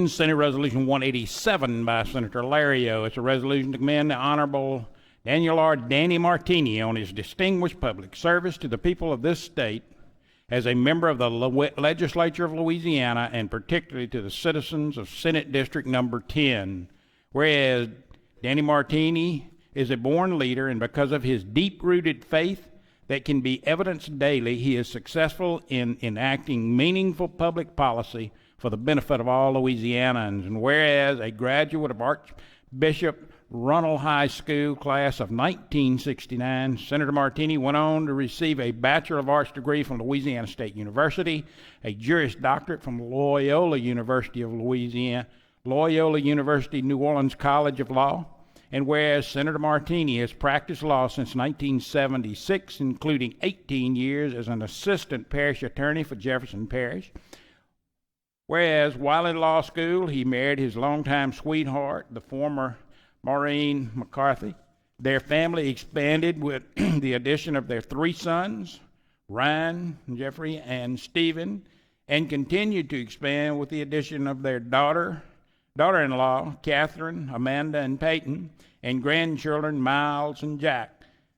Senate Resolution 187 by Senator Lario. It's a resolution to commend the Honorable Daniel R. Danny Martiny on his distinguished public service to the people of this state as a member of the Legislature of Louisiana, and particularly to the citizens of Senate District Number 10. Whereas Danny Martiny is a born leader, and because of his deep-rooted faith that can be evidenced daily, he is successful in enacting meaningful public policy for the benefit of all Louisianans. And whereas a graduate of Archbishop Runnell High School class of 1969, Senator Martiny went on to receive a Bachelor of Arts degree from Louisiana State University, a Juris Doctorate from Loyola University of Louisiana, Loyola University New Orleans College of Law. And whereas Senator Martiny has practiced law since 1976, including 18 years as an assistant parish attorney for Jefferson Parish. Whereas while in law school, he married his longtime sweetheart, the former Maureen McCarthy. Their family expanded with the addition of their three sons, Ryan, Jeffrey, and Stephen, and continued to expand with the addition of their daughter-in-law, Catherine, Amanda, and Peyton, and grandchildren, Miles and Jack.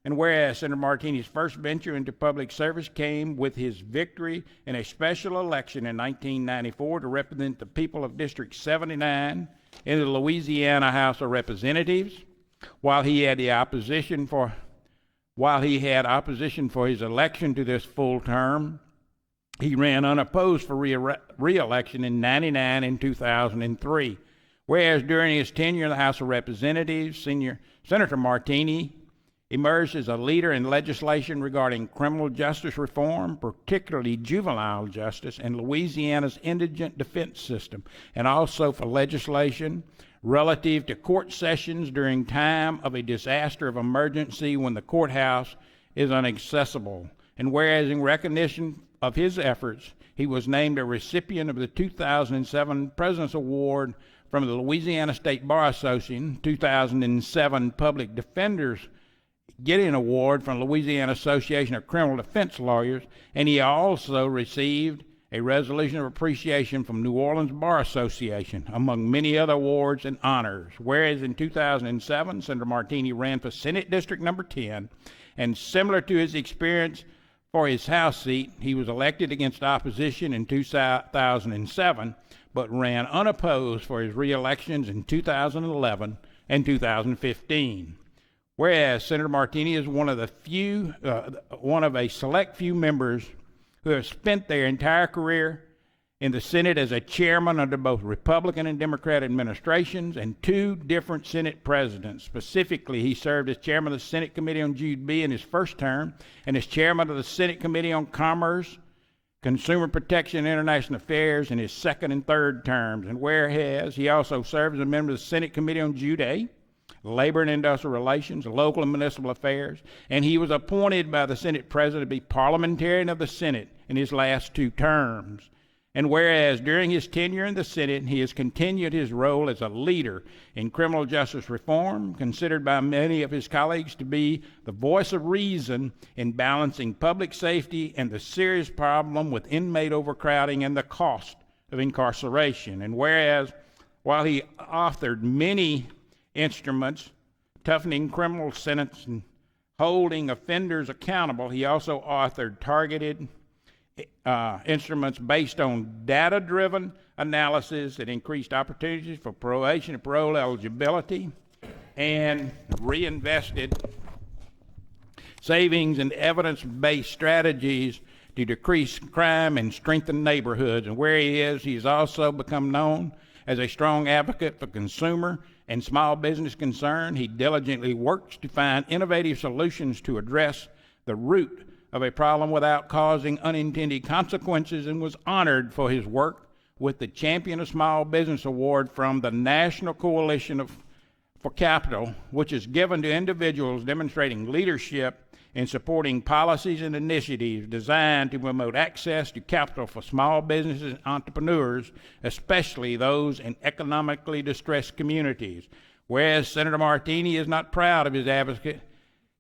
And whereas Senator Martiny's first venture into public service came with his victory in a special election in 1994 to represent the people of District 79 in the Louisiana House of Representatives, while he had opposition for his election to this full term, he ran unopposed for re-election in 1999 and 2003. Whereas during his tenure in the House of Representatives, Senator Martiny emerged as a leader in legislation regarding criminal justice reform, particularly juvenile justice, and Louisiana's indigent defense system, and also for legislation relative to court sessions during time of a disaster of emergency when the courthouse is inaccessible. And whereas in recognition of his efforts, he was named a recipient of the 2007 President's Award from the Louisiana State Bar Association, 2007 Public Defenders Gideon Award from Louisiana Association of Criminal Defense Lawyers, and he also received a resolution of appreciation from New Orleans Bar Association, among many other awards and honors. Whereas in 2007, Senator Martiny ran for Senate District Number 10, and similar to his experience for his House seat, he was elected against opposition in 2007, but ran unopposed for his re-elections in 2011 and 2015. Whereas Senator Martiny is one of a select few members who have spent their entire career in the Senate as a chairman under both Republican and Democrat administrations and two different Senate presidents. Specifically, he served as chairman of the Senate Committee on Jude B in his first term, and as chairman of the Senate Committee on Commerce, Consumer Protection and International Affairs in his second and third terms. And whereas he also served as a member of the Senate Committee on Jude A, Labor and Industrial Relations, Local and Municipal Affairs, and he was appointed by the Senate President to be Parliamentarian of the Senate in his last two terms. And whereas during his tenure in the Senate, he has continued his role as a leader in criminal justice reform, considered by many of his colleagues to be the voice of reason in balancing public safety and the serious problem with inmate overcrowding and the cost of incarceration. And whereas while he authored many instruments toughening criminal sentence and holding offenders accountable, he also authored targeted instruments based on data-driven analysis that increased opportunities for probation and parole eligibility, and reinvested savings and evidence-based strategies to decrease crime and strengthen neighborhoods. And where he is, he's also become known as a strong advocate for consumer and small business concern. He diligently works to find innovative solutions to address the root of a problem without causing unintended consequences, and was honored for his work with the Champion of Small Business Award from the National Coalition for Capital, which is given to individuals demonstrating leadership in supporting policies and initiatives designed to promote access to capital for small businesses and entrepreneurs, especially those in economically distressed communities. Whereas Senator Martiny is not proud of his advocacy,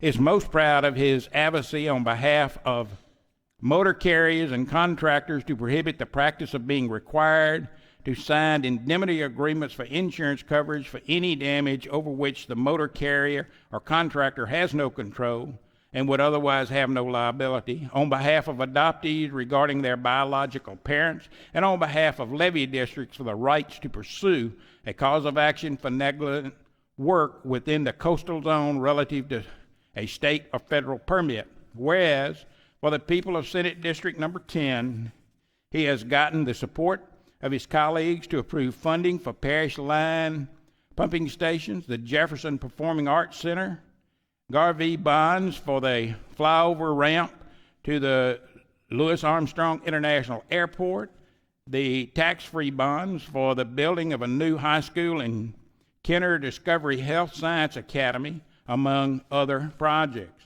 is most proud of his advocacy on behalf of motor carriers and contractors to prohibit the practice of being required to who signed indemnity agreements for insurance coverage for any damage over which the motor carrier or contractor has no control and would otherwise have no liability, on behalf of adoptees regarding their biological parents, and on behalf of levy districts for the rights to pursue a cause of action for negligent work within the coastal zone relative to a state or federal permit. Whereas, for the people of Senate District Number 10, he has gotten the support of his colleagues to approve funding for parish line pumping stations, the Jefferson Performing Arts Center, Garvey bonds for the flyover ramp to the Louis Armstrong International Airport, the tax-free bonds for the building of a new high school in Kenner Discovery Health Science Academy, among other projects.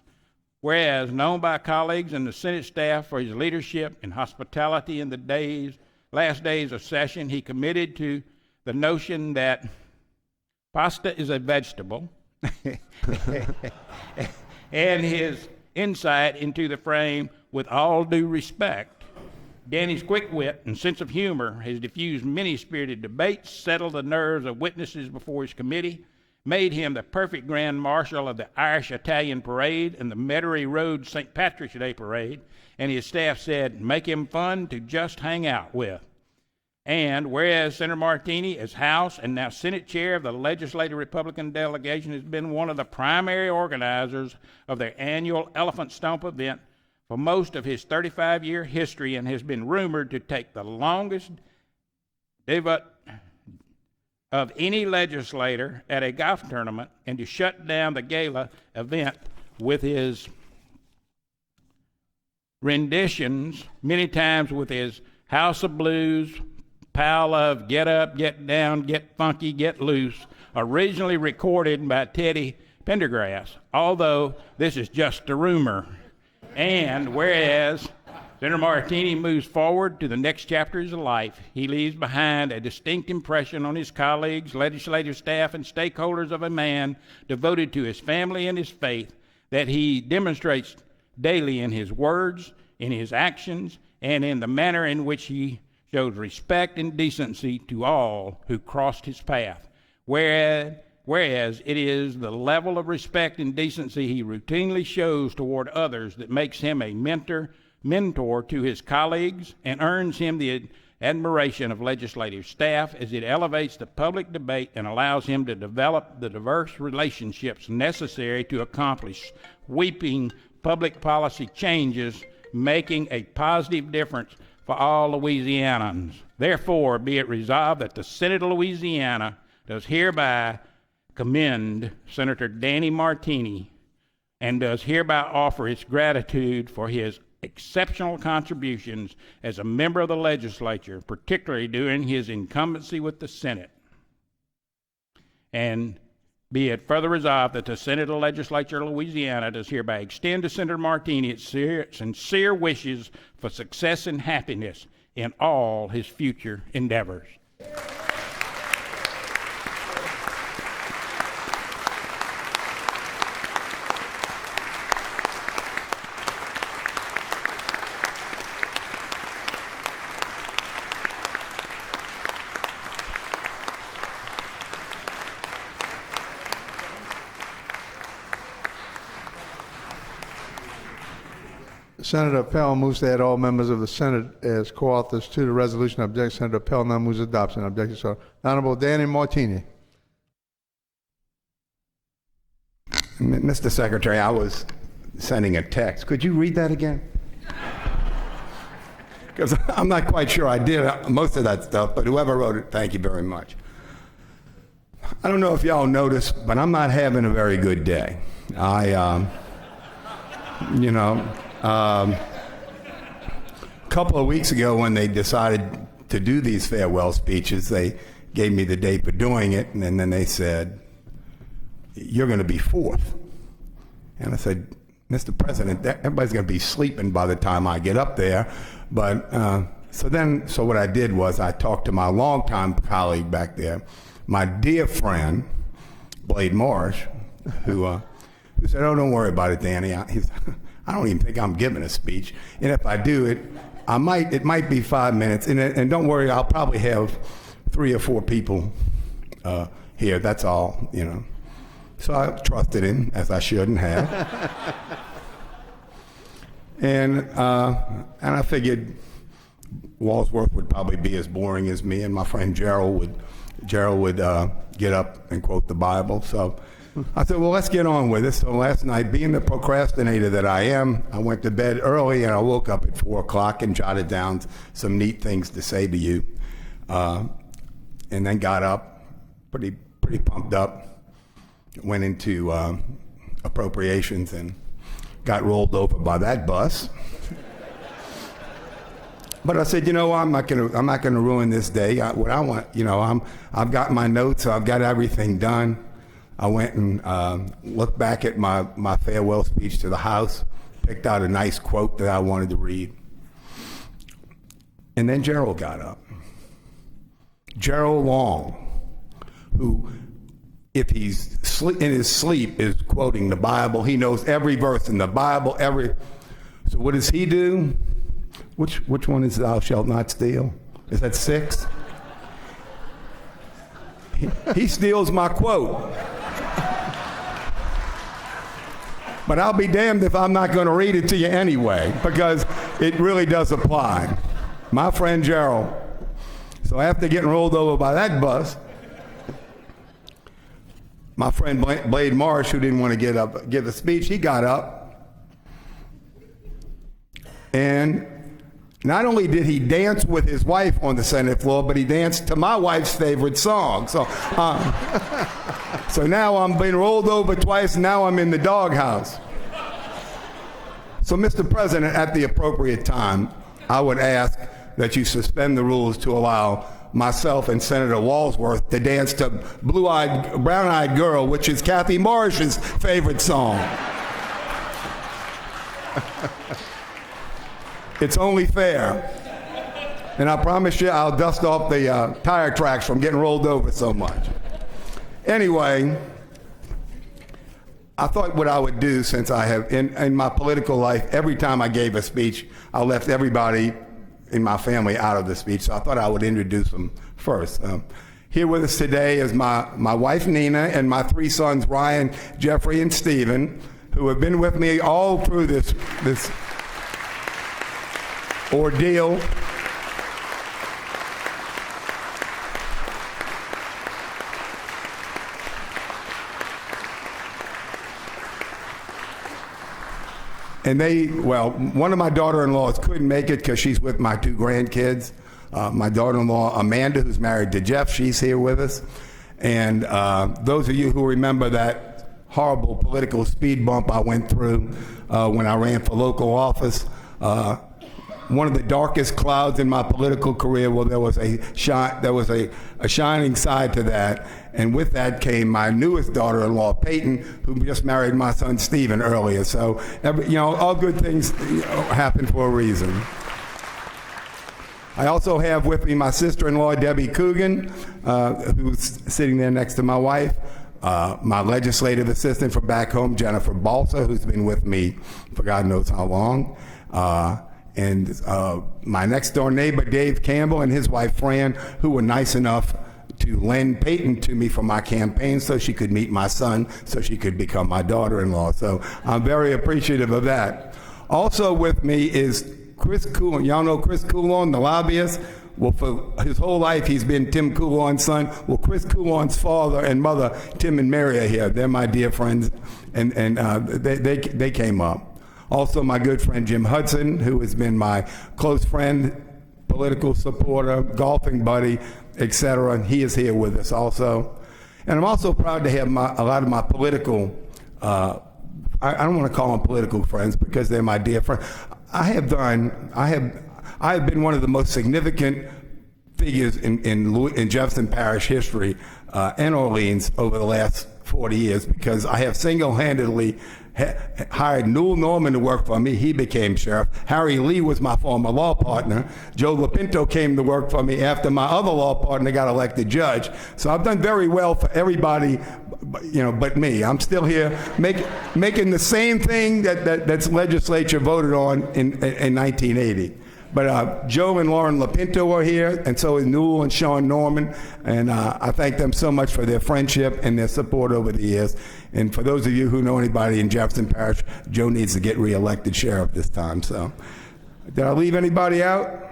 Whereas, known by colleagues and the Senate staff for his leadership and hospitality in the last days of session, he committed to the notion that pasta is a vegetable, and his insight into the frame, with all due respect. Danny's quick wit and sense of humor has diffused many spirited debates, settled the nerves of witnesses before his committee, made him the perfect Grand Marshal of the Irish-Italian Parade and the Metairie Road St. Patrick's Day Parade, and his staff said, make him fun to just hang out with. And whereas Senator Martiny, as House and now Senate Chair of the legislative Republican delegation, has been one of the primary organizers of their annual Elephant Stomp event for most of his 35-year history, and has been rumored to take the longest divot of any legislator at a golf tournament, and to shut down the gala event with his renditions, many times with his House of Blues, pile of Get Up, Get Down, Get Funky, Get Loose, originally recorded by Teddy Pendergrass, although this is just a rumor. And whereas Senator Martiny moves forward to the next chapter of his life, he leaves behind a distinct impression on his colleagues, legislative staff, and stakeholders of a man devoted to his family and his faith that he demonstrates daily in his words, in his actions, and in the manner in which he shows respect and decency to all who crossed his path. Whereas it is the level of respect and decency he routinely shows toward others that makes him a mentor to his colleagues and earns him the admiration of legislative staff, as it elevates the public debate and allows him to develop the diverse relationships necessary to accomplish sweeping public policy changes, making a positive difference for all Louisianans. Therefore, be it resolved that the Senate of Louisiana does hereby commend Senator Danny Martiny and does hereby offer its gratitude for his exceptional contributions as a member of the legislature, particularly during his incumbency with the Senate. And be it further resolved that the Senate of the Legislature of Louisiana does hereby extend to Senator Martiny its sincere wishes for success and happiness in all his future endeavors. Senator Appel moves to add all members of the Senate as co-authors to the resolution. Object. Senator Appel now moves adoption. Objection. So, Honorable Danny Martiny. Mr. Secretary, I was sending a text. Could you read that again? Because I'm not quite sure I did most of that stuff, but whoever wrote it, thank you very much. I don't know if y'all noticed, but I'm not having a very good day. A couple of weeks ago when they decided to do these farewell speeches, they gave me the date for doing it, and then they said, you're going to be fourth. And I said, Mr. President, everybody's going to be sleeping by the time I get up there. But so what I did was I talked to my longtime colleague back there, my dear friend, Blade Morris, who said, oh, don't worry about it, Danny. I don't even think I'm giving a speech. And if I do it, it might be 5 minutes. And don't worry, I'll probably have 3 or 4 people here, that's all, you know. So I trusted him, as I shouldn't have. And I figured Walsworth would probably be as boring as me, and my friend Gerald would get up and quote the Bible. So I said, well, let's get on with it. So last night, being the procrastinator that I am, I went to bed early, and I woke up at 4 o'clock and jotted down some neat things to say to you, and then got up pretty pumped up, went into appropriations and got rolled over by that bus. But I said, you know, I'm not gonna ruin this day. What I want, you know, I've got my notes, I've got everything done. I went and looked back at my farewell speech to the House, picked out a nice quote that I wanted to read. And then Gerald got up. Gerald Long, who, if he's in his sleep, is quoting the Bible. He knows every verse in the Bible, So what does he do? Which one is thou shalt not steal? Is that 6? He steals my quote. But I'll be damned if I'm not going to read it to you anyway, because it really does apply. My friend Gerald. So after getting rolled over by that bus, my friend Blade Marsh, who didn't want to get up, give a speech, he got up. And not only did he dance with his wife on the Senate floor, but he danced to my wife's favorite song. So now I'm being rolled over twice, and now I'm in the doghouse. So, Mr. President, at the appropriate time, I would ask that you suspend the rules to allow myself and Senator Walsworth to dance to Brown-Eyed Girl, which is Kathy Morris's favorite song. It's only fair. And I promise you I'll dust off the tire tracks from getting rolled over so much. Anyway, I thought what I would do, since I have, in my political life, every time I gave a speech, I left everybody in my family out of the speech, so I thought I would introduce them first. Here with us today is my wife Nina and my 3 sons Ryan, Jeffrey, and Stephen, who have been with me all through this ordeal. And one of my daughter-in-laws couldn't make it because she's with my 2 grandkids. My daughter-in-law, Amanda, who's married to Jeff, she's here with us. And those of you who remember that horrible political speed bump I went through when I ran for local office, one of the darkest clouds in my political career, well, there was a shining side to that. And with that came my newest daughter-in-law, Peyton, who just married my son, Stephen, earlier. So, all good things happen for a reason. I also have with me my sister-in-law, Debbie Coogan, who's sitting there next to my wife, my legislative assistant from back home, Jennifer Balsa, who's been with me for God knows how long, and my next-door neighbor, Dave Campbell, and his wife, Fran, who were nice enough to lend Peyton to me for my campaign so she could meet my son, so she could become my daughter-in-law. So I'm very appreciative of that. Also with me is Chris Coulon. Y'all know Chris Coulon, the lobbyist? Well, for his whole life, he's been Tim Coulon's son. Well, Chris Coulon's father and mother, Tim and Mary, are here. They're my dear friends, and they came up. Also, my good friend Jim Hudson, who has been my close friend, political supporter, golfing buddy, etc. He is here with us also. And I'm also proud to have a lot of my political, I don't want to call them political friends because they're my dear friends. I have been one of the most significant figures in Jefferson Parish history and Orleans over the last 40 years because I have single-handedly hired Newell Norman to work for me. He became sheriff. Harry Lee was my former law partner. Joe Lapinto came to work for me after my other law partner got elected judge. So I've done very well for everybody, but me. I'm still here making the same thing that's legislature voted on in 1980. But Joe and Lauren Lapinto are here, and so is Newell and Sean Norman, and I thank them so much for their friendship and their support over the years. And for those of you who know anybody in Jefferson Parish, Joe needs to get reelected sheriff this time. So, did I leave anybody out?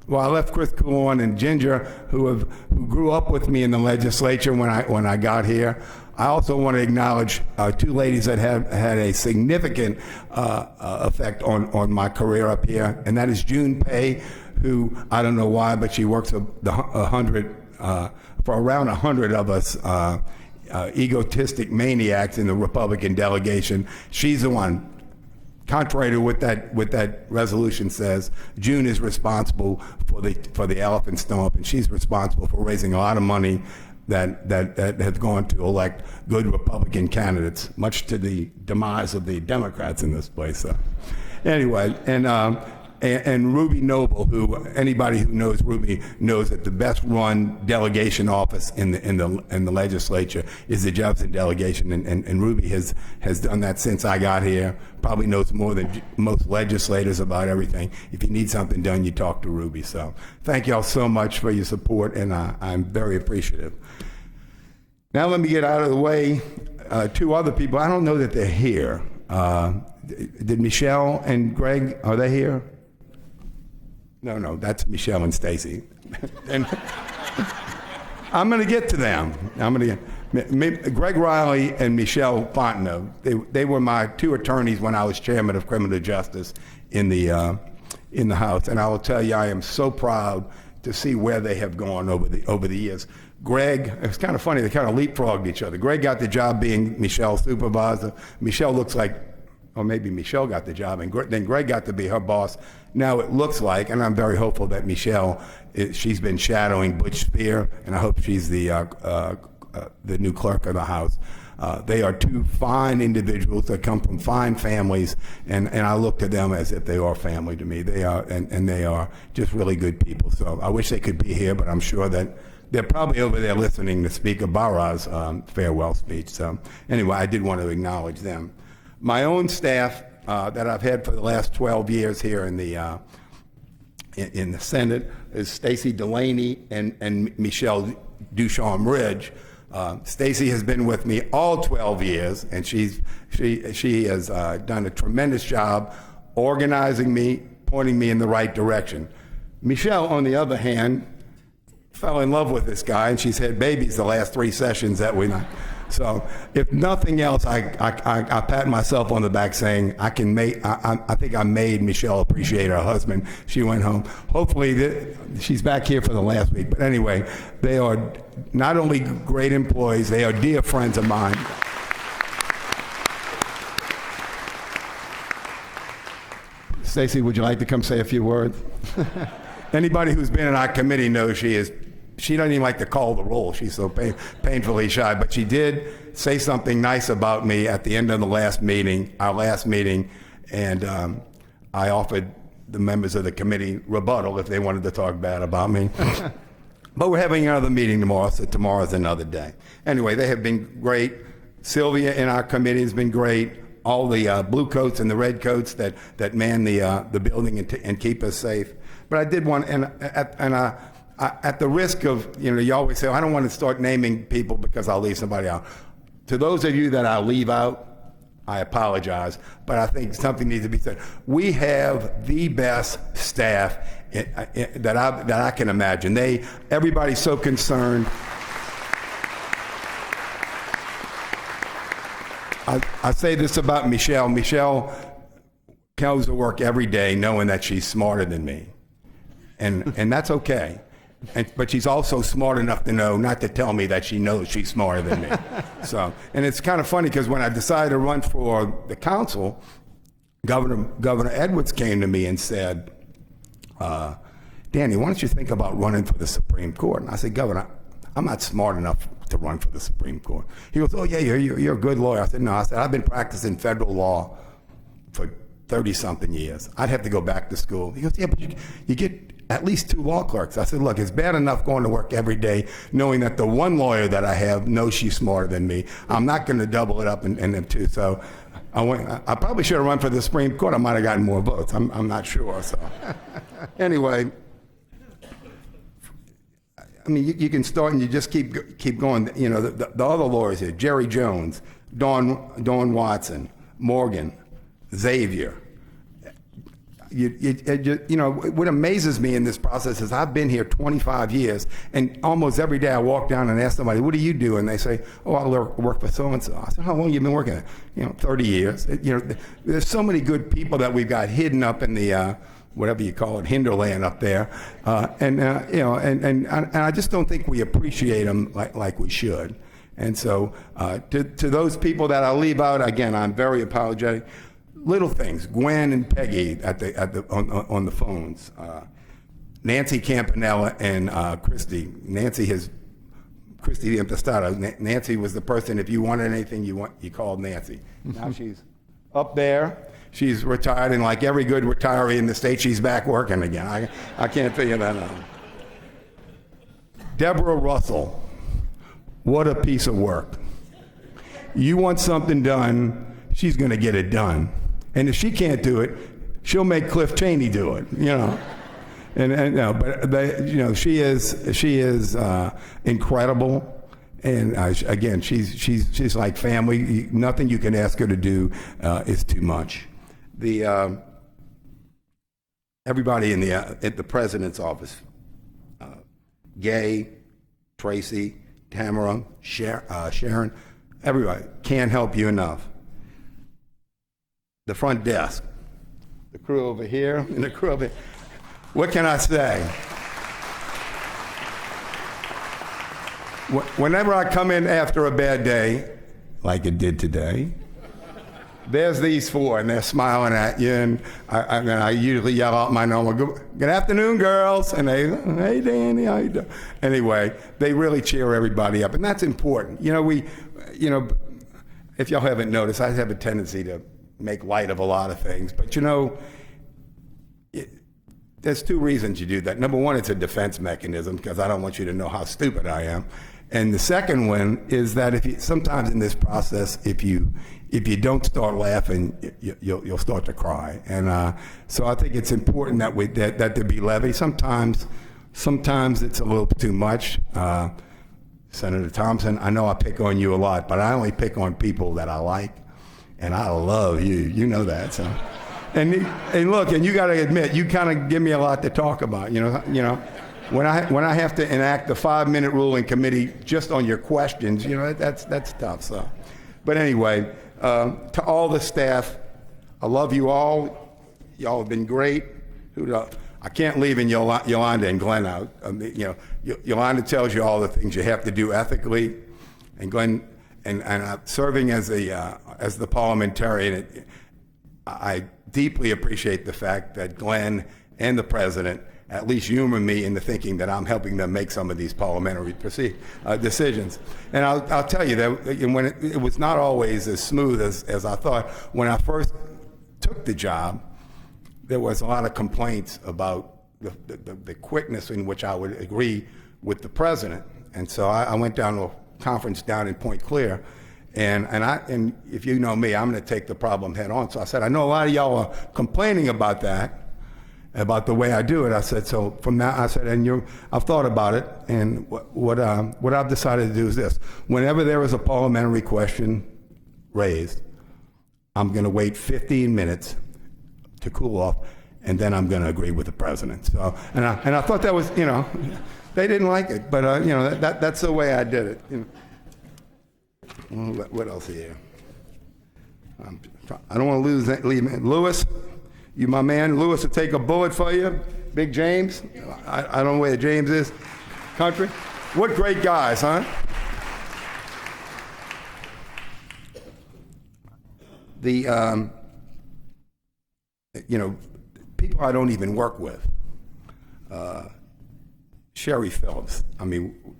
Well, I left Chris Coulon and Ginger, who grew up with me in the legislature when I got here. I also want to acknowledge two ladies that have had a significant effect on my career up here, and that is June Pay, who I don't know why, but she works for around 100 of us egotistic maniacs in the Republican delegation. She's the one. Contrary to what that resolution says, June is responsible for the elephant stomp, and she's responsible for raising a lot of money that has gone to elect good Republican candidates, much to the demise of the Democrats in this place. So, anyway, and Ruby Noble, who anybody who knows Ruby knows that the best run delegation office in the legislature is the Jefferson delegation, and Ruby has done that since I got here. Probably knows more than most legislators about everything. If you need something done, you talk to Ruby. So thank you all so much for your support, and I'm very appreciative. Now let me get out of the way. Two other people, I don't know that they're here. Did Michelle and Greg, are they here? No, that's Michelle and Stacy. And I'm going to get to them. Greg Riley and Michelle Fontenot, they were my two attorneys when I was chairman of criminal justice in the House. And I will tell you, I am so proud to see where they have gone over the years. Greg, it's kind of funny, they kind of leapfrogged each other. Greg got the job being Michelle's supervisor. Michelle looks like, or maybe Michelle got the job, and then Greg got to be her boss. Now it looks like, and I'm very hopeful that Michelle, she's been shadowing Butch Spear, and I hope she's the new clerk of the House. They are two fine individuals that come from fine families, and I look to them as if they are family to me. They are, and they are just really good people. So I wish they could be here, but I'm sure that they're probably over there listening to Speaker Barra's farewell speech. So anyway, I did want to acknowledge them. My own staff that I've had for the last 12 years here in the Senate is Stacy Delaney and Michelle Ducharme Ridge. Stacy has been with me all 12 years, and she has done a tremendous job organizing me, pointing me in the right direction. Michelle, on the other hand, fell in love with this guy, and she's had babies the last 3 sessions that we. So, if nothing else, I pat myself on the back saying I think I made Michelle appreciate her husband. She went home. Hopefully, she's back here for the last week. But anyway, they are not only great employees, they are dear friends of mine. Stacy, would you like to come say a few words? Anybody who's been in our committee knows she doesn't even like to call the roll. She's so painfully shy. But she did say something nice about me at the end of our last meeting, and I offered the members of the committee rebuttal if they wanted to talk bad about me. But we're having another meeting tomorrow, so tomorrow's another day. Anyway, they have been great. Sylvia in our committee has been great. All the blue coats and the red coats that man the building and keep us safe. But I did want, at the risk of, you always say, I don't want to start naming people because I'll leave somebody out. To those of you that I leave out, I apologize, but I think something needs to be said. We have the best staff that I can imagine. Everybody's so concerned. I say this about Michelle. Michelle comes to work every day knowing that she's smarter than me, and that's okay. But she's also smart enough to know not to tell me that she knows she's smarter than me. So, and it's kind of funny because when I decided to run for the council, Governor Edwards came to me and said, Danny, why don't you think about running for the Supreme Court? And I said, Governor, I'm not smart enough to run for the Supreme Court. He goes, oh yeah, you're a good lawyer. I said, no. I said, I've been practicing federal law for 30-something years. I'd have to go back to school. He goes, yeah, but you get at least 2 law clerks. I said, look, it's bad enough going to work every day knowing that the one lawyer that I have knows she's smarter than me. I'm not going to double it up and then 2. So I probably should have run for the Supreme Court. I might have gotten more votes. I'm not sure. So anyway, I mean, you can start and you just keep going. You know, the other lawyers here: Jerry Jones, Dawn Watson, Morgan, Xavier. You know, what amazes me in this process is I've been here 25 years, and almost every day I walk down and ask somebody, "What do you do?" And they say, "Oh, I work for so and so." I said, "How long have you been working?" You know, 30 years. You know, there's so many good people that we've got hidden up in the whatever you call it, hinterland up there, you know, and I just don't think we appreciate them like we should. And so, to those people that I'll leave out, again, I'm very apologetic. Little things, Gwen and Peggy on the phones, Nancy Campanella and Christy. Christy the Impostata. Nancy was the person, if you wanted anything, you called Nancy. Now she's up there. She's retired, and like every good retiree in the state, she's back working again. I can't figure that out. Deborah Russell, what a piece of work. You want something done, she's going to get it done. And if she can't do it, she'll make Cliff Cheney do it, you know. And no, but you know, she is incredible. And again, she's like family. Nothing you can ask her to do is too much. Everybody at the president's office, Gay, Tracy, Tamara, Sharon, everybody can't help you enough. The front desk, the crew over here, and the crew over here. What can I say? Whenever I come in after a bad day, like it did today, there's these four, and they're smiling at you, and I usually yell out my normal, good afternoon, girls, and they, hey, Danny, how you doing? Anyway, they really cheer everybody up, and that's important. You know, if y'all haven't noticed, I have a tendency to make light of a lot of things, but you know, there's two reasons you do that. Number one, it's a defense mechanism, because I don't want you to know how stupid I am. And the second one is that sometimes in this process, if you don't start laughing, you'll start to cry. And so I think it's important that there be levity. Sometimes it's a little too much. Senator Thompson, I know I pick on you a lot, but I only pick on people that I like, and I love you. You know that. So, and look, and you got to admit, you kind of give me a lot to talk about. You know. When I have to enact the 5-minute rule in committee just on your questions, you know, that's tough. So, but anyway, to all the staff, I love you all. Y'all have been great. I can't leave in Yolanda and Glenn out. You know, Yolanda tells you all the things you have to do ethically, and Glenn and serving as the parliamentarian, I deeply appreciate the fact that Glenn and the president at least humor me into thinking that I'm helping them make some of these parliamentary decisions. And I'll tell you that when it was not always as smooth as I thought. When I first took the job, there was a lot of complaints about the quickness in which I would agree with the president. And so I went down to a conference down in Point Clear, and if you know me, I'm going to take the problem head on. So I said, I know a lot of y'all are complaining about that, about the way I do it. I said, so from that, I said, I've thought about it, and what I've decided to do is this. Whenever there is a parliamentary question raised, I'm going to wait 15 minutes to cool off, and then I'm going to agree with the president. So, and I thought that was, you know, they didn't like it, but you know, that's the way I did it. You know. What else here? I don't want to leave Lewis. You, my man, Lewis will take a bullet for you. Big James. I don't know where James is. Country. What great guys, huh? The, you know, people I don't even work with. Sherry Phillips. I mean,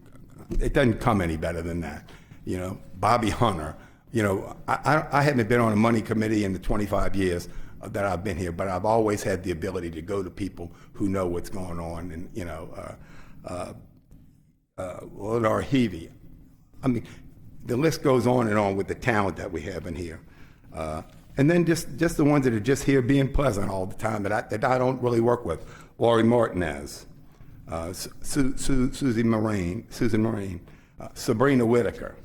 it doesn't come any better than that. You know, Bobby Hunter. You know, I haven't been on a money committee in the 25 years that I've been here, but I've always had the ability to go to people who know what's going on, and you know, Lenore Heavey. I mean, the list goes on and on with the talent that we have in here. And then just the ones that are just here being pleasant all the time that I don't really work with. Laurie Martinez, Susan Moraine, Sabrina Whitaker,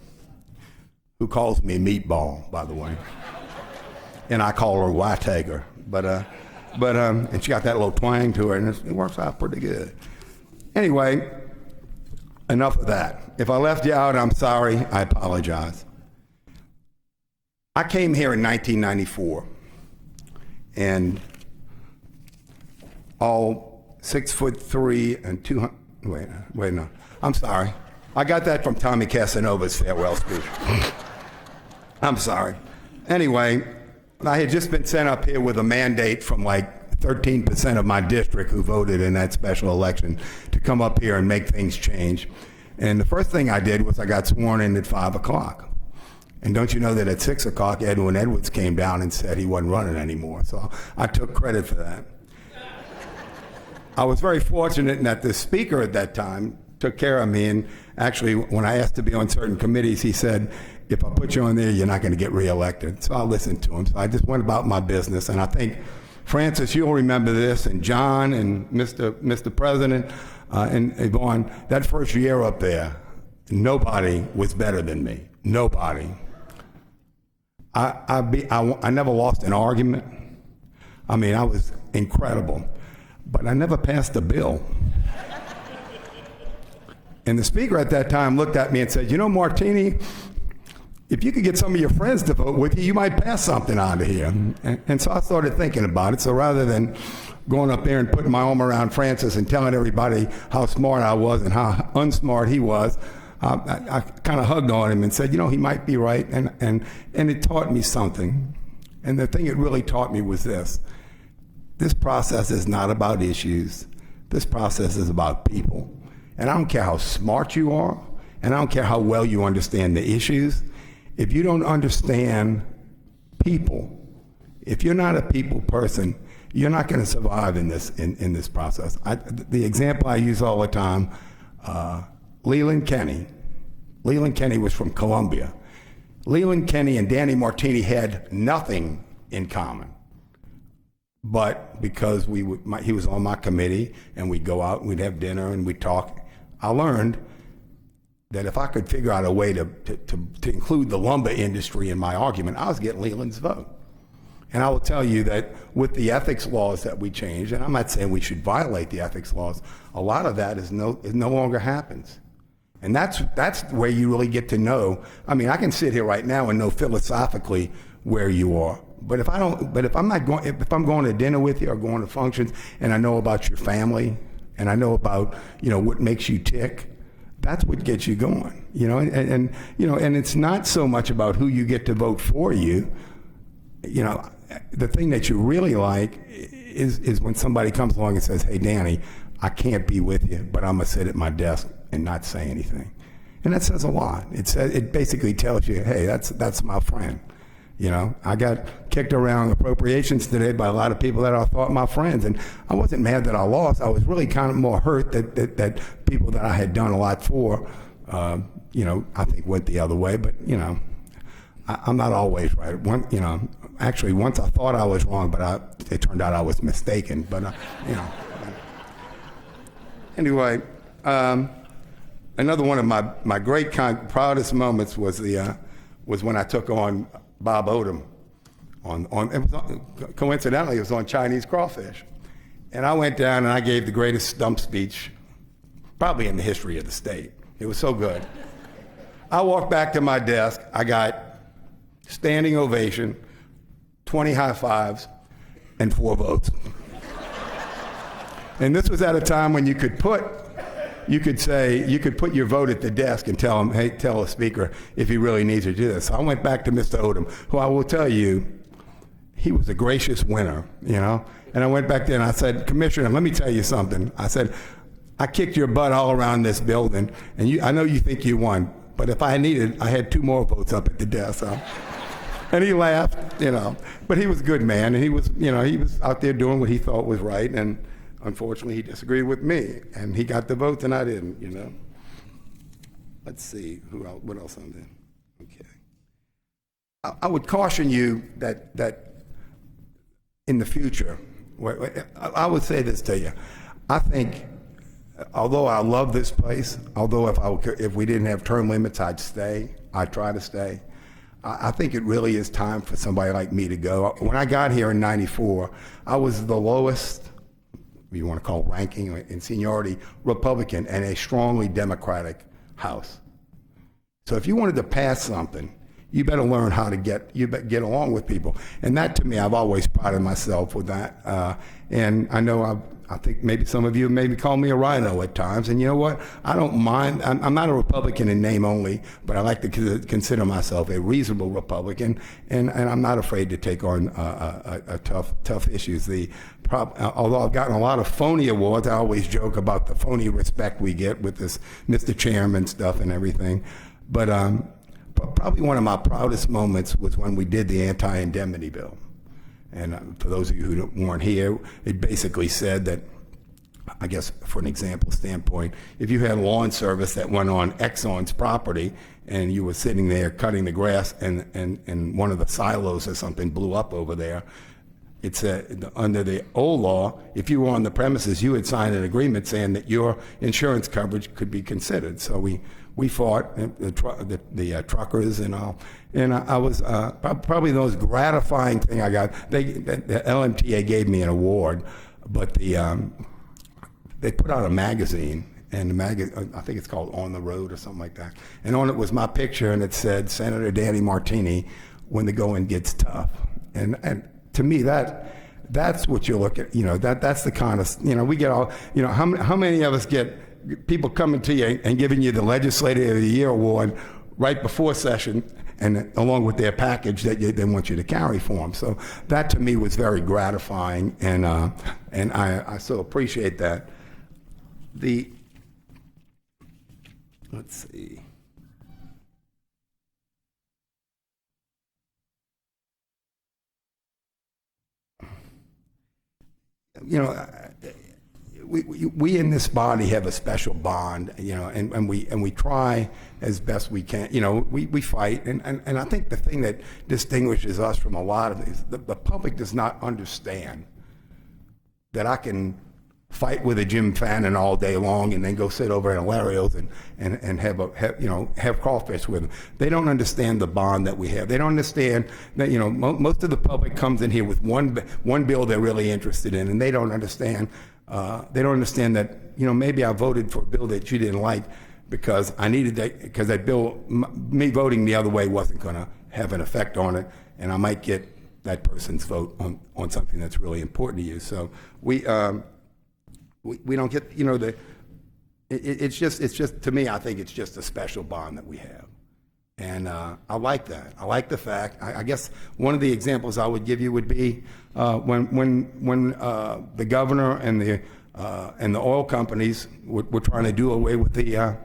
who calls me Meatball, by the way. And I call her Whitaker. And she got that little twang to her, and it works out pretty good. Anyway, enough of that. If I left you out, I'm sorry. I apologize. I came here in 1994, and all 6'3" and 200. Wait, no. I'm sorry. I got that from Tommy Casanova's farewell speech. I'm sorry. Anyway, I had just been sent up here with a mandate from like 13% of my district who voted in that special election to come up here and make things change. And the first thing I did was I got sworn in at 5 o'clock. And don't you know that at 6 o'clock, Edwin Edwards came down and said he wasn't running anymore. So I took credit for that. I was very fortunate in that the speaker at that time took care of me. And actually, when I asked to be on certain committees, he said, if I put you on there, you're not going to get reelected. So I listened to him. So I just went about my business. And I think, Francis, you'll remember this, and John and Mr. President and Yvonne, that first year up there, nobody was better than me. Nobody. I never lost an argument. I mean, I was incredible. But I never passed a bill. And the speaker at that time looked at me and said, you know, Martiny, if you could get some of your friends to vote with you, you might pass something out of here. And so I started thinking about it. So rather than going up there and putting my arm around Francis and telling everybody how smart I was and how unsmart he was, I kind of hugged on him and said, you know, he might be right. And it taught me something. And the thing it really taught me was this. This process is not about issues. This process is about people. And I don't care how smart you are, and I don't care how well you understand the issues. If you don't understand people, if you're not a people person, you're not going to survive in this process. The example I use all the time, Leland Kenny. Leland Kenny was from Columbia. Leland Kenny and Danny Martiny had nothing in common. But because he was on my committee, and we'd go out and we'd have dinner and we'd talk, I learned that if I could figure out a way to include the lumber industry in my argument, I was getting Leland's vote. And I will tell you that with the ethics laws that we changed, and I'm not saying we should violate the ethics laws, a lot of that is no longer happens. And that's where you really get to know. I mean, I can sit here right now and know philosophically where you are. But if I'm going to dinner with you or going to functions and I know about your family and I know about, you know, what makes you tick, that's what gets you going, you know, and you know, and it's not so much about who you get to vote for you. You know, the thing that you really like is when somebody comes along and says, hey, Danny, I can't be with you, but I'm gonna sit at my desk and not say anything. And that says a lot. It basically tells you, hey, that's my friend. You know, I got kicked around appropriations today by a lot of people that I thought my friends, and I wasn't mad that I lost. I was really kind of more hurt that people that I had done a lot for, you know, I think went the other way. But you know, I'm not always right. Actually, once I thought I was wrong, but it turned out I was mistaken. But you know, anyway, another one of my great proudest moments was when I took on Bob Odom coincidentally, it was on Chinese crawfish. And I went down and I gave the greatest stump speech probably in the history of the state. It was so good. I walked back to my desk. I got standing ovation, 20 high fives, and 4 votes. And this was at a time when you could put your vote at the desk and tell him, hey, tell a speaker if he really needs to do this. So I went back to Mr. Odom, who I will tell you, he was a gracious winner, you know? And I went back there and I said, Commissioner, let me tell you something. I said, I kicked your butt all around this building, and I know you think you won, but if I needed, I had 2 more votes up at the desk. So. And he laughed, you know. But he was a good man, and he was out there doing what he thought was right, and unfortunately, he disagreed with me, and he got the votes, and I didn't, you know. Let's see, what else I'm doing? Okay. I would caution you that in the future, I would say this to you. I think, although I love this place, although if we didn't have term limits, I'd stay. I'd try to stay. I think it really is time for somebody like me to go. When I got here in '94, I was the lowest, if you want to call it ranking in seniority, Republican in a strongly Democratic House. So if you wanted to pass something, you better learn how to get along with people. And that, to me, I've always prided myself with that. And I know I think maybe some of you maybe call me a rhino at times. And you know what? I don't mind. I'm not a Republican in name only, but I like to consider myself a reasonable Republican. And I'm not afraid to take on tough issues. Although I've gotten a lot of phony awards, I always joke about the phony respect we get with this Mr. Chairman stuff and everything. But probably one of my proudest moments was when we did the anti-indemnity bill. And for those of you who weren't here, it basically said that, I guess for an example standpoint, if you had lawn service that went on Exxon's property and you were sitting there cutting the grass and one of the silos or something blew up over there, it said under the old law, if you were on the premises, you had signed an agreement saying that your insurance coverage could be considered. So we fought the truckers and all, and I was probably the most gratifying thing I got. The LMTA gave me an award, but they put out a magazine, and I think it's called On the Road or something like that, and on it was my picture, and it said Senator Danny Martiny, when the going gets tough, and to me that's what you look at. You know, that's the kind of, we get all, how many of us get people coming to you and giving you the Legislator of the Year award right before session, and along with their package that they want you to carry for them. So that to me was very gratifying, and I so appreciate that. Let's see. We in this body have a special bond, and we try as best we can. We fight, and I think the thing that distinguishes us from a lot of these, the public does not understand that I can fight with a Jim Fannin all day long and then go sit over at Hilario's and have crawfish with them. They don't understand the bond that we have. They don't understand that most of the public comes in here with one bill they're really interested in, and they don't understand. They don't understand that maybe I voted for a bill that you didn't like because I needed that, because that bill, me voting the other way wasn't going to have an effect on it, and I might get that person's vote on something that's really important to you. So we don't get it's just to me, I think it's just a special bond that we have, and I like that. I like the fact. I guess one of the examples I would give you would be when the governor and the oil companies were trying to do away with the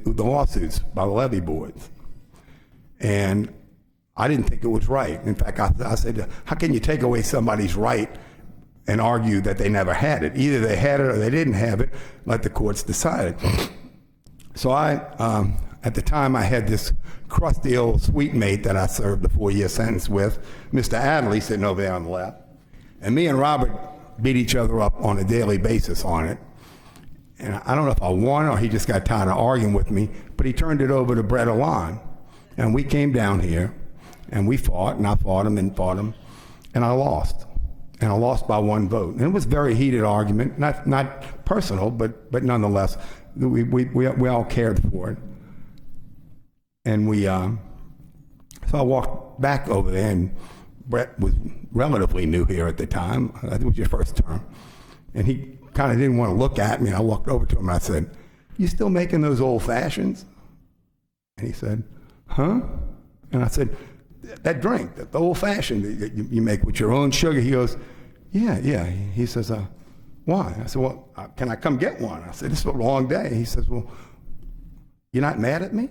lawsuits by the levee boards, and I didn't think it was right. In fact, I said, how can you take away somebody's right and argue that they never had it? Either they had it or they didn't have it. Let the courts decide it. So at the time, I had this crusty old sweet mate that I served a 4-year sentence with, Mr. Adley, sitting over there on the left. And me and Robert beat each other up on a daily basis on it. And I don't know if I won or he just got tired of arguing with me, but he turned it over to Brett Alon. And we came down here, and we fought, and I fought him, and I lost. And I lost by 1 vote. And it was a very heated argument, not personal, but nonetheless, we all cared for it. And so I walked back over there, and Brett was relatively new here at the time. I think it was your first term. And he kind of didn't want to look at me. I walked over to him and I said, "You still making those old fashions?" And he said, "Huh?" And I said, "That drink, the old fashioned that you make with your own sugar." He goes, yeah. He says, "Why?" I said, "Well, can I come get one?" I said, "This is a long day." He says, "Well, you're not mad at me?"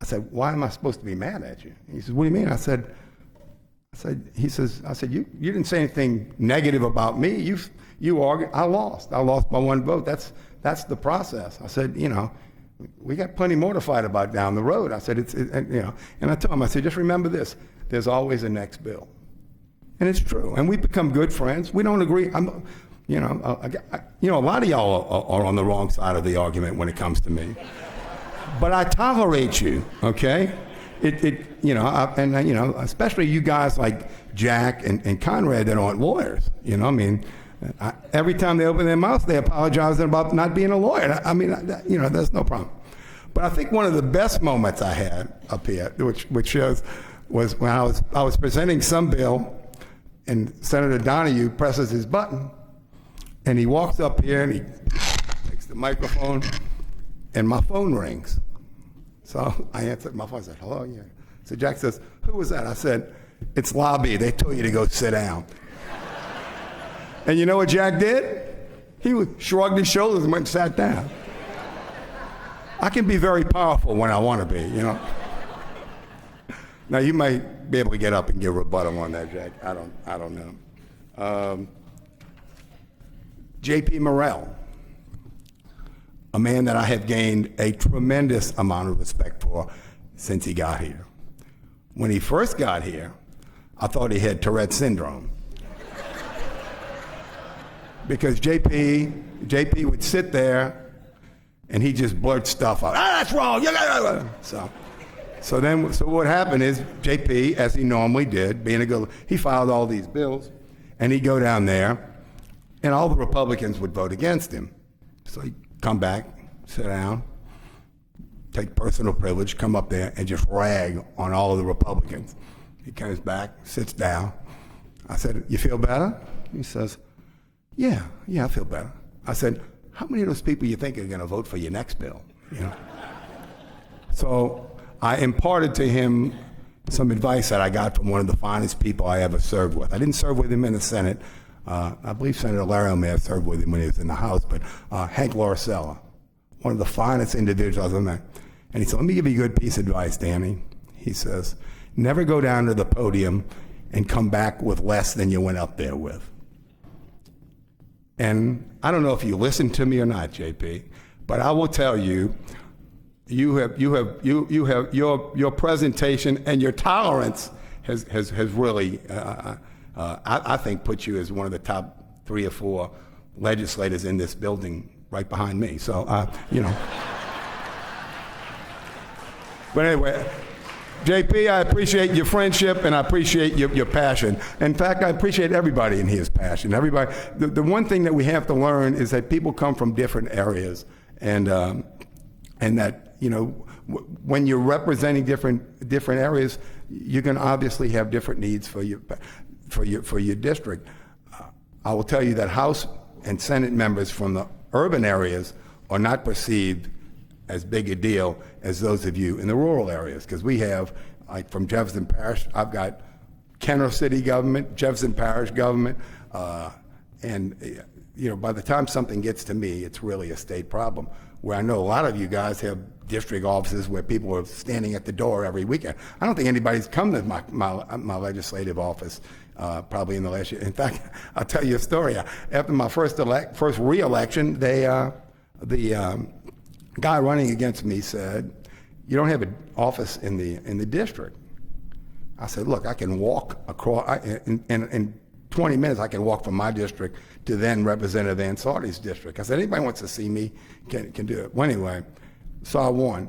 I said, "Why am I supposed to be mad at you?" He says, "What do you mean?" I said, you didn't say anything negative about me. You argued. I lost by 1 vote. That's the process. I said, We got plenty more to fight about down the road. I said, and I told him, I said, just remember this, there's always a next bill. And it's true. And we've become good friends. We don't agree. A lot of y'all are on the wrong side of the argument when it comes to me. But I tolerate you, okay? Especially you guys like Jack and Conrad that aren't lawyers. Every time they open their mouth, they apologize about not being a lawyer. There's no problem. But I think one of the best moments I had up here, which was when I was presenting some bill, and Senator Donahue presses his button, and he walks up here and he takes the microphone, and my phone rings. So I answered my phone. I said, hello, yeah. So Jack says, who was that? I said, it's Lobby. They told you to go sit down. And you know what Jack did? He shrugged his shoulders and went and sat down. I can be very powerful when I want to be, Now, you might be able to get up and give a rebuttal on that, Jack. I don't know. J.P. Morrell, a man that I have gained a tremendous amount of respect for since he got here. When he first got here, I thought he had Tourette's syndrome. Because JP would sit there and he just blurt stuff out. That's wrong. So what happened is JP, as he normally did, he filed all these bills, and he'd go down there, and all the Republicans would vote against him. So he'd come back, sit down, take personal privilege, come up there and just rag on all of the Republicans. He comes back, sits down. I said, you feel better? He says, yeah, I feel better. I said, how many of those people you think are going to vote for your next bill? So I imparted to him some advice that I got from one of the finest people I ever served with. I didn't serve with him in the Senate. I believe Senator Lario may have served with him when he was in the House, but Hank Lauricella, one of the finest individuals I've met. And he said, let me give you a good piece of advice, Danny. He says, never go down to the podium and come back with less than you went up there with. And I don't know if you listened to me or not, JP, but I will tell you, your presentation and your tolerance has really, I think, put you as one of the top 3 or 4 legislators in this building, right behind me. So, But anyway, JP, I appreciate your friendship and I appreciate your passion. In fact, I appreciate everybody in here's passion. Everybody. The one thing that we have to learn is that people come from different areas, and that when you're representing different areas, you're going to obviously have different needs for your district. I will tell you that House and Senate members from the urban areas are not perceived as big a deal as those of you in the rural areas, because we have, like from Jefferson Parish, I've got Kenner City government, Jefferson Parish government, and by the time something gets to me, it's really a state problem, where I know a lot of you guys have district offices where people are standing at the door every weekend. I don't think anybody's come to my legislative office probably in the last year. In fact, I'll tell you a story. After my first re-election, the guy running against me said, you don't have an office in the district. I said, look, I can walk across, in 20 minutes I can walk from my district to then Representative Ansardi's district. I said, anybody wants to see me can do it. Well, anyway, so I won.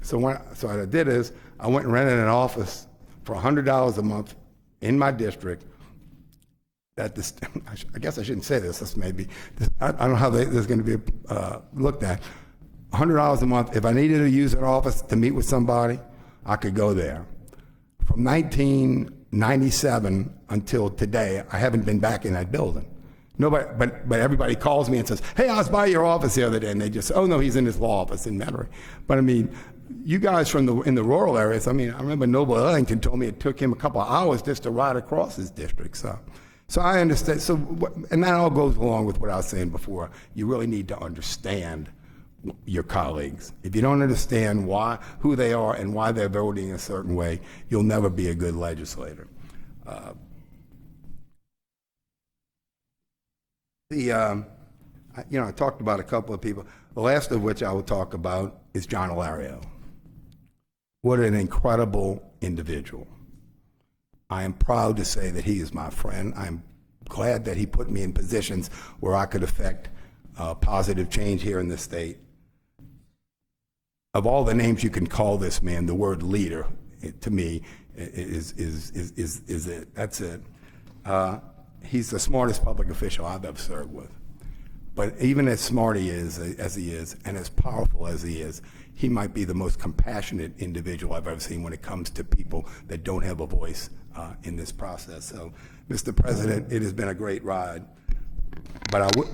So what I did is I went and rented an office for $100 a month in my district. I guess I shouldn't say this. This may be, I don't know how this is going to be looked at. $100 a month. If I needed to use an office to meet with somebody, I could go there. From 1997 until today, I haven't been back in that building. Nobody, but everybody calls me and says, hey, I was by your office the other day, and they just say, oh no, he's in his law office in Metairie. But I mean, you guys in the rural areas, I remember Noble Ellington told me it took him a couple of hours just to ride across his district. So I understand. And that all goes along with what I was saying before. You really need to understand your colleagues. If you don't understand who they are and why they're voting a certain way, you'll never be a good legislator. The I talked about a couple of people. The last of which I will talk about is John Ilario. What an incredible individual. I am proud to say that he is my friend. I'm glad that he put me in positions where I could affect positive change here in the state. Of all the names you can call this man, the word leader, to me, is it. That's it. He's the smartest public official I've ever served with. But even as smart as he is, and as powerful as he is, he might be the most compassionate individual I've ever seen when it comes to people that don't have a voice in this process. So, Mr. President, it has been a great ride. But I would.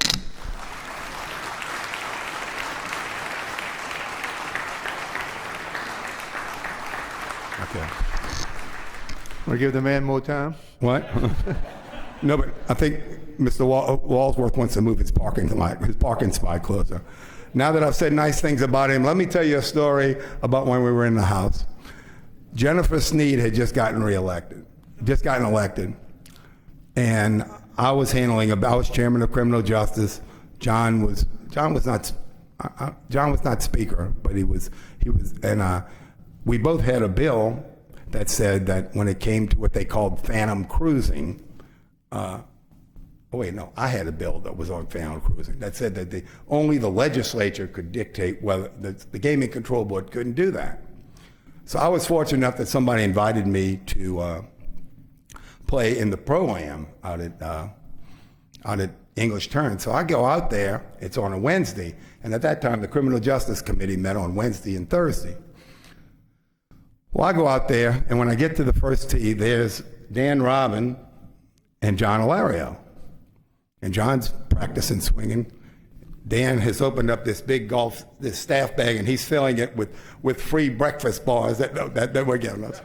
Okay. Want to give the man more time? What? No, but I think Mr. Walsworth wants to move his parking spot closer. Now that I've said nice things about him, let me tell you a story about when we were in the House. Jennifer Sneed had just gotten elected. And I was chairman of criminal justice. John was not speaker, but he was, and we both had a bill that said that when it came to what they called phantom cruising, I had a bill that was on phantom cruising that said that only the legislature could dictate whether the Gaming Control Board couldn't do that. So I was fortunate enough that somebody invited me to play in the Pro-Am out at English Turn. So I go out there, it's on a Wednesday, and at that time the Criminal Justice Committee met on Wednesday and Thursday. Well, I go out there, and when I get to the first tee, there's Dan Robin and John Ilario. And John's practicing swinging. Dan has opened up this staff bag, and he's filling it with free breakfast bars that we're giving us.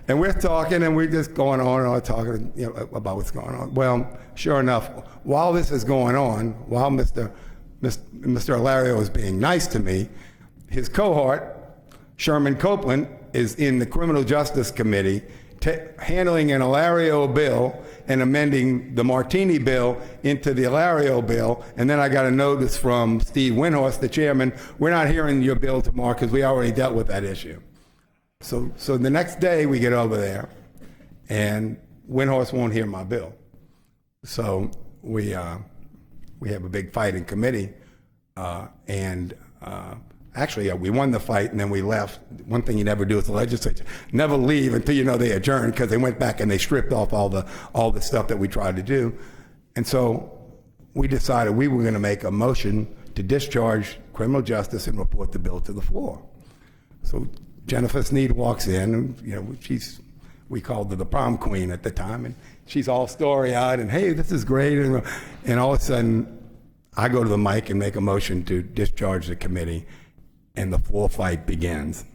And we're talking, and we're just going on and on talking about what's going on. Well, sure enough, while this is going on, while Mr. Ilario is being nice to me, his cohort, Sherman Copeland, is in the Criminal Justice Committee handling an Ilario bill and amending the Martiny bill into the Ilario bill. And then I got a notice from Steve Windhorst, the chairman, we're not hearing your bill tomorrow because we already dealt with that issue. So the next day we get over there and Windhorst won't hear my bill. So we have a big fight in committee Actually, we won the fight and then we left. One thing you never do as a legislature, never leave until you know they adjourned, because they went back and they stripped off all the stuff that we tried to do. And so we decided we were going to make a motion to discharge criminal justice and report the bill to the floor. So Jennifer Sneed walks in, and we called her the prom queen at the time, and she's all story-eyed and, hey, this is great. And all of a sudden, I go to the mic and make a motion to discharge the committee, and the floor fight begins.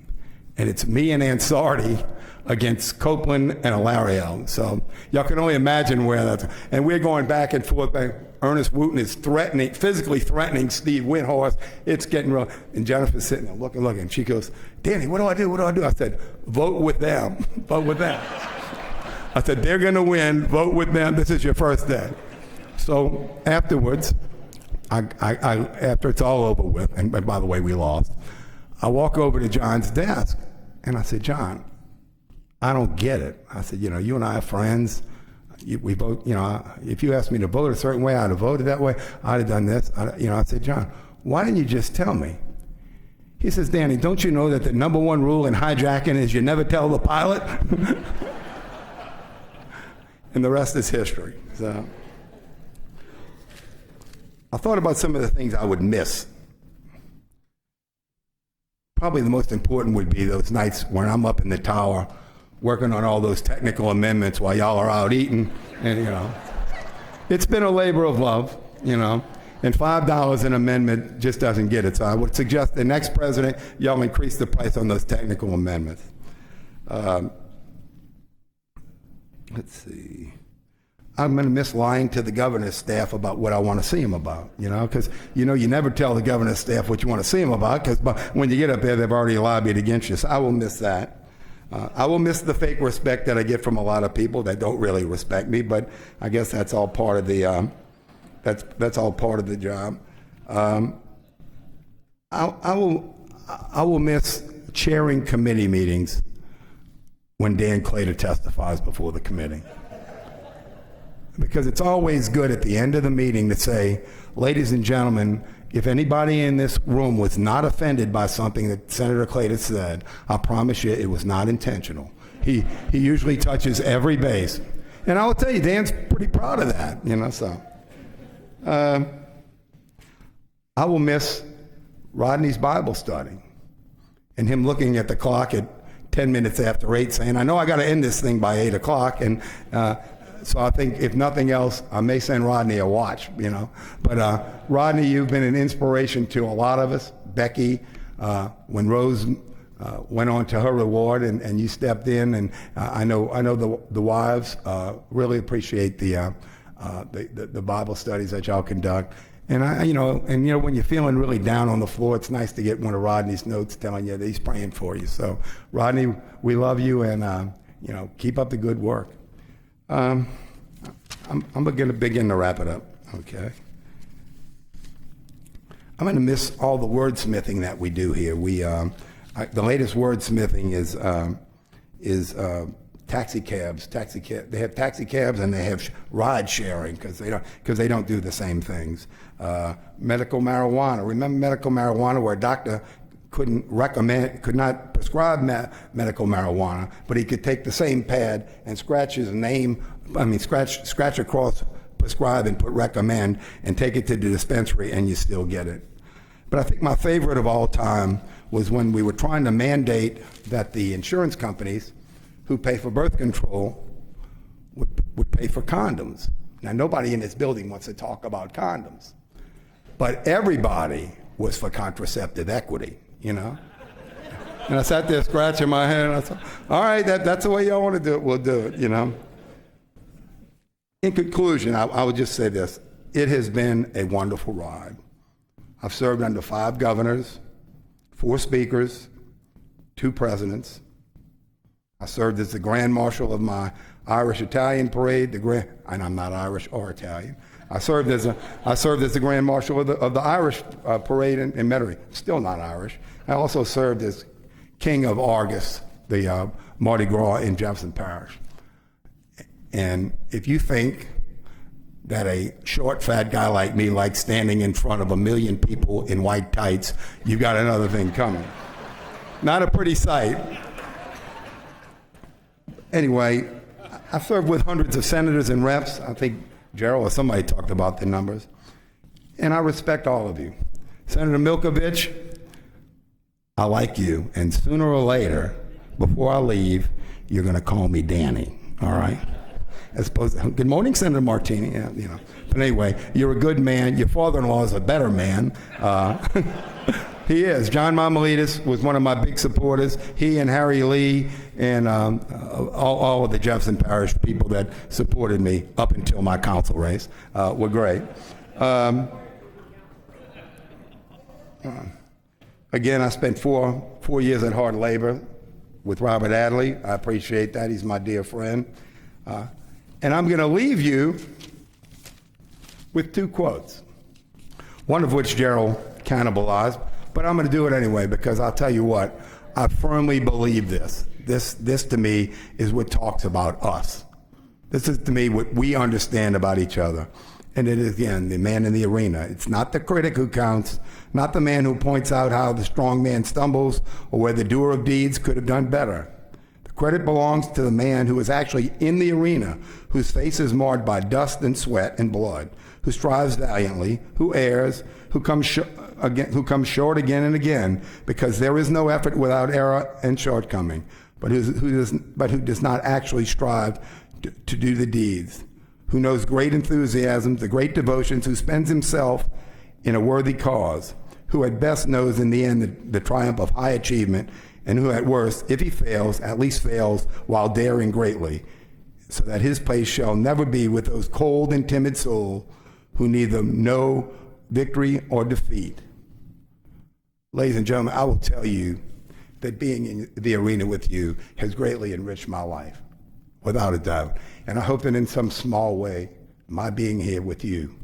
And it's me and Ansardi against Copeland and Ilario. So y'all can only imagine where that's, and we're going back and forth. Ernest Wooten is physically threatening Steve Windhorst. It's getting real. And Jennifer's sitting there looking, and she goes, Danny, what do I do? What do I do? I said, vote with them. Vote with them. I said, they're going to win. Vote with them. This is your first day. So afterwards, after it's all over with, and by the way, we lost, I walk over to John's desk, and I said, John, I don't get it. I said, you and I are friends. We vote, if you asked me to vote a certain way, I'd have voted that way. I'd have done this. I said, John, why didn't you just tell me? He says, Danny, don't you know that the number one rule in hijacking is you never tell the pilot? And the rest is history. So I thought about some of the things I would miss. Probably the most important would be those nights when I'm up in the tower working on all those technical amendments while y'all are out eating. And, it's been a labor of love, and $5 an amendment just doesn't get it. So I would suggest the next president, y'all increase the price on those technical amendments. Let's see. I'm going to miss lying to the governor's staff about what I want to see him about, because, you never tell the governor's staff what you want to see him about, because when you get up there, they've already lobbied against you. So I will miss that. I will miss the fake respect that I get from a lot of people that don't really respect me, but I guess that's all part of the That's all part of the job. I will miss chairing committee meetings when Dan Clater testifies before the committee. Because it's always good at the end of the meeting to say, ladies and gentlemen, if anybody in this room was not offended by something that Senator Clater said, I promise you it was not intentional. He usually touches every base. And I will tell you, Dan's pretty proud of that, so. I will miss Rodney's Bible study and him looking at the clock at 10 minutes after 8 saying, I know I got to end this thing by 8 o'clock. And so I think if nothing else, I may send Rodney a watch, But Rodney, you've been an inspiration to a lot of us. Becky, when Rose went on to her reward and you stepped in, and I know the wives really appreciate the Bible studies that y'all conduct. And when you're feeling really down on the floor, it's nice to get one of Rodney's notes telling you that he's praying for you. So, Rodney, we love you, and keep up the good work. I'm going to begin to wrap it up. Okay. I'm going to miss all the wordsmithing that we do here. The latest wordsmithing is taxi cabs. They have taxi cabs and they have ride sharing because they don't do the same things. Medical marijuana. Remember medical marijuana, where a doctor could not prescribe medical marijuana, but he could take the same pad and scratch his name. Scratch across prescribe and put recommend and take it to the dispensary and you still get it. But I think my favorite of all time was when we were trying to mandate that the insurance companies who pay for birth control would pay for condoms. Now, nobody in this building wants to talk about condoms, but everybody was for contraceptive equity, And I sat there scratching my head, and I thought, all right, that's the way y'all want to do it, we'll do it, In conclusion, I would just say this. It has been a wonderful ride. I've served under 5 governors, 4 speakers, 2 presidents. I served as the Grand Marshal of my Irish-Italian parade, and I'm not Irish or Italian. I served as the Grand Marshal of the Irish parade in Metairie. Still not Irish. I also served as King of Argus, the Mardi Gras in Jefferson Parish. And if you think that a short, fat guy like me likes standing in front of 1 million people in white tights, you've got another thing coming. Not a pretty sight. Anyway, I've served with hundreds of senators and reps. I think Gerald or somebody talked about the numbers. And I respect all of you. Senator Milkovich, I like you. And sooner or later, before I leave, you're going to call me Danny, all right? As opposed to, good morning, Senator Martiny. Yeah, But anyway, you're a good man. Your father-in-law is a better man. He is. John Maimelides was one of my big supporters. He and Harry Lee and all of the Jefferson Parish people that supported me up until my council race were great. Again, I spent four years at hard labor with Robert Adley. I appreciate that. He's my dear friend. And I'm going to leave you with 2 quotes, one of which Gerald cannibalized, but I'm going to do it anyway because I'll tell you what, I firmly believe this. This to me is what talks about us. This is to me what we understand about each other. And it is, again, the man in the arena. It's not the critic who counts, not the man who points out how the strong man stumbles or where the doer of deeds could have done better. Credit belongs to the man who is actually in the arena, whose face is marred by dust and sweat and blood, who strives valiantly, who errs, who comes short again and again, because there is no effort without error and shortcoming, but who does not actually strive to do the deeds, who knows great enthusiasms, the great devotions, who spends himself in a worthy cause, who at best knows in the end the triumph of high achievement, and who at worst, if he fails, at least fails while daring greatly, so that his place shall never be with those cold and timid souls who neither know victory or defeat. Ladies and gentlemen, I will tell you that being in the arena with you has greatly enriched my life, without a doubt. And I hope that in some small way, my being here with you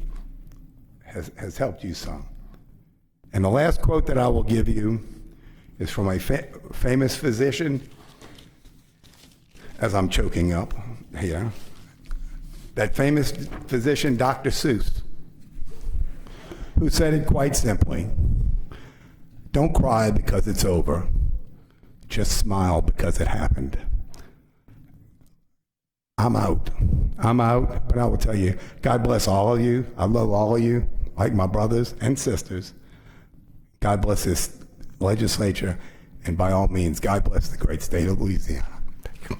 has helped you some. And the last quote that I will give you is from a famous physician, as I'm choking up here, that famous physician, Dr. Seuss, who said it quite simply: don't cry because it's over, just smile because it happened. I'm out, but I will tell you, God bless all of you. I love all of you, like my brothers and sisters. God bless this legislature, and by all means, God bless the great state of Louisiana. Thank you.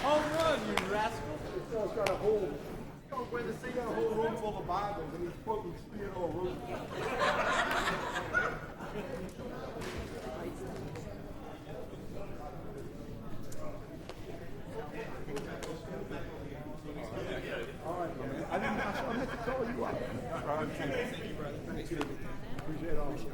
Home run, you rascal. This got a whole room full of Bibles, and he's quoting Theodore Roosevelt. All right, man. I meant to call you up. Appreciate all of you.